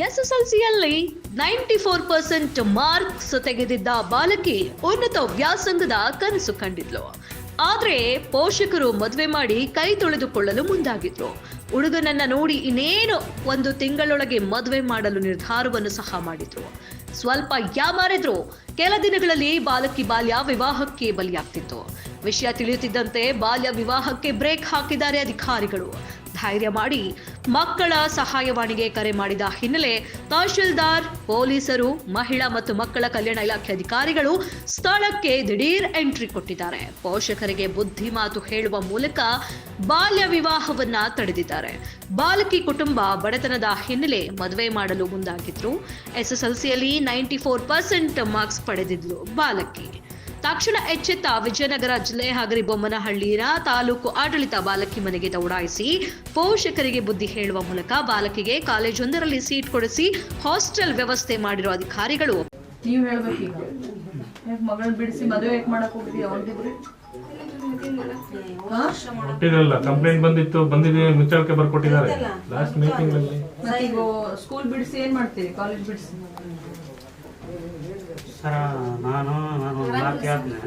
ಎಸ್ಎಸ್ಎಲ್ಸಿಯಲ್ಲಿ 94% marks ತೆಗೆದಿದ್ದ ಬಾಲಕಿ ಉನ್ನತ ವ್ಯಾಸಂಗದ ಕನಸು ಕಂಡಿದ್ಲು. ಆದ್ರೆ ಪೋಷಕರು ಮದುವೆ ಮಾಡಿ ಕೈ ತೊಳೆದುಕೊಳ್ಳಲು ಮುಂದಾಗಿದ್ರು. ಹುಡುಗನನ್ನ ನೋಡಿ ಇನ್ನೇನು 1 ತಿಂಗಳೊಳಗೆ ಮದುವೆ ಮಾಡಲು ನಿರ್ಧಾರವನ್ನು ಸಹ ಮಾಡಿದ್ರು. ಸ್ವಲ್ಪ ಯಾಮಾರಿದ್ರು. ಕೆಲ ದಿನಗಳಲ್ಲಿ ಬಾಲಕಿ ಬಾಲ್ಯ ವಿವಾಹಕ್ಕೆ ಬಲಿಯಾಗ್ತಿತ್ತು. ವಿಷಯ ತಿಳಿಯುತ್ತಿದ್ದಂತೆ ಬಾಲ್ಯ ವಿವಾಹಕ್ಕೆ ಬ್ರೇಕ್ ಹಾಕಿದ್ದಾರೆ ಅಧಿಕಾರಿಗಳು. ಧೈರ್ಯ ಮಾಡಿ ಮಕ್ಕಳ ಸಹಾಯವಾಣಿಗೆ ಕರೆ ಮಾಡಿದ ಹಿನ್ನೆಲೆ ತಹಶೀಲ್ದಾರ್, ಪೊಲೀಸರು, ಮಹಿಳಾ ಮತ್ತು ಮಕ್ಕಳ ಕಲ್ಯಾಣ ಇಲಾಖೆ ಅಧಿಕಾರಿಗಳು ಸ್ಥಳಕ್ಕೆ ದಿಢೀರ್ ಎಂಟ್ರಿ ಕೊಟ್ಟಿದ್ದಾರೆ. ಪೋಷಕರಿಗೆ ಬುದ್ಧಿ ಮಾತು ಹೇಳುವ ಮೂಲಕ ಬಾಲ್ಯ ವಿವಾಹವನ್ನ ತಡೆದಿದ್ದಾರೆ. ಬಾಲಕಿ ಕುಟುಂಬ ಬಡತನದ ಹಿನ್ನೆಲೆ ಮದುವೆ ಮಾಡಲು ಮುಂದಾಗಿದ್ರು. ಎಸ್ಎಸ್ಎಲ್ಸಿಯಲ್ಲಿ 94% ಮಾರ್ಕ್ಸ್ ಪಡೆದಿದ್ಲು ಬಾಲಕಿ. ತಕ್ಷಣ ಎಚ್ಚೆತ್ತ ವಿಜಯನಗರ ಜಿಲ್ಲೆ ಹಗರಿಬೊಮ್ಮನಹಳ್ಳಿಯ ತಾಲೂಕು ಆಡಳಿತ ಬಾಲಕಿ ಮನೆಗೆ ದೌಡಾಯಿಸಿ ಪೋಷಕರಿಗೆ ಬುದ್ಧಿ ಹೇಳುವ ಮೂಲಕ ಬಾಲಕಿಗೆ ಕಾಲೇಜೊಂದರಲ್ಲಿ ಸೀಟ್ ಕೊಡಿಸಿ ಹಾಸ್ಟೆಲ್ ವ್ಯವಸ್ಥೆ ಮಾಡಿರೋ ಅಧಿಕಾರಿಗಳು. ನೀವು ಹೇಳ್ಬೇಕೀಗ ಮಗಳನ್ನ ಬಿಡಿಸಿ ಮದುವೆ ಯಾಕೆ ಮಾಡಕ್ ಹೋಗಿದ್ರಿ? ಹೊಂದಿದ್ರಿ ಹುಟ್ಟಿರಲ್ಲ, ಕಂಪ್ಲೇಂಟ್ ಬಂದಿದೆ, ಮುಚ್ಚಾಳಿಕೆ ಬರ್ಕೊಟ್ಟಿದ್ದಾರೆ ಲಾಸ್ಟ್ ಮೀಟಿಂಗ್ ಅಲ್ಲಿ. ಈಗ ಸ್ಕೂಲ್ ಬಿಡಿಸಿ ಏನ್ ಮಾಡ್ತೀರಿ? ಕಾಲೇಜ್ ಬಿಡಿಸಿ ಸರ ನಾನು ಮಾತು ಹೇಳ್ತೀನಿ.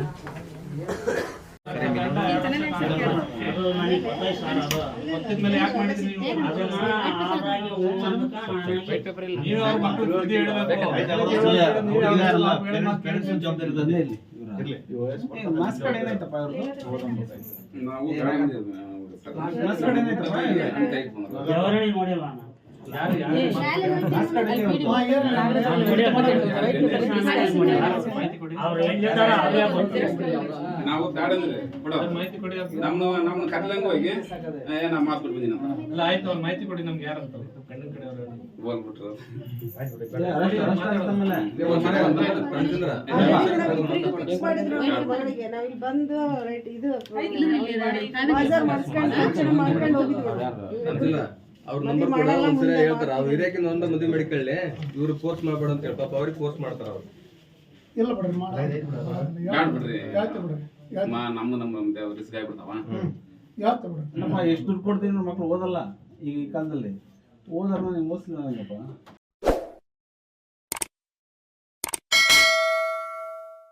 ನೋಡಿಲ್ಲ ನಾವು ಬ್ಯಾಡಂದ್ರೆ ನಮ್ಮ ಕರ್ಲಂಗ ಹೋಗಿ ನಾ ಮಾತು ಕೊಡ್ತೀನಿ ಅಂತ. ಆಯ್ತು, ಅವ್ರು ಮಾಹಿತಿ ಕೊಡಿ ನಮ್ಗೆ ಯಾರಂತ ಗಂಡನ ಕಡೆ ಹೋಗ್ಬಿಟ್ರು. ಅವ್ರ ನಂಬರ್ ಕೊಡ ಒಂದ್ಸಲ ಹೇಳ್ತಾರ. ಅವ್ರು ಹಿರಿಯಕಿನ ಒಂದು ಮದುವೆ ಮಾಡಿಕೊಳ್ಳಿ, ಇವ್ರು ಫೋರ್ಸ್ ಮಾಡ್ಬೇಡ ಅಂತ ಹೇಳಿ ಪಾಪ ಅವ್ರಿಗೆ ಫೋರ್ಸ್ ಮಾಡ್ತಾರ. ಅವ್ರು ಇಲ್ಲ ಬಿಡ್ರಿ, ನಮ್ಮ ರಿಸ್ಕ್ ಆಗ್ಬಿಡ್ತಾವ. ನಮ್ಮ ಎಷ್ಟು ದುಡ್ಡು ಕೊಡ್ತೀನಿ ಮಕ್ಳು ಓದಲ್ಲ. ಈಗ ಈ ಕಾಲದಲ್ಲಿ ಓದಾರ ನೀವು ಮೋಸ್ಟ್ಲಿ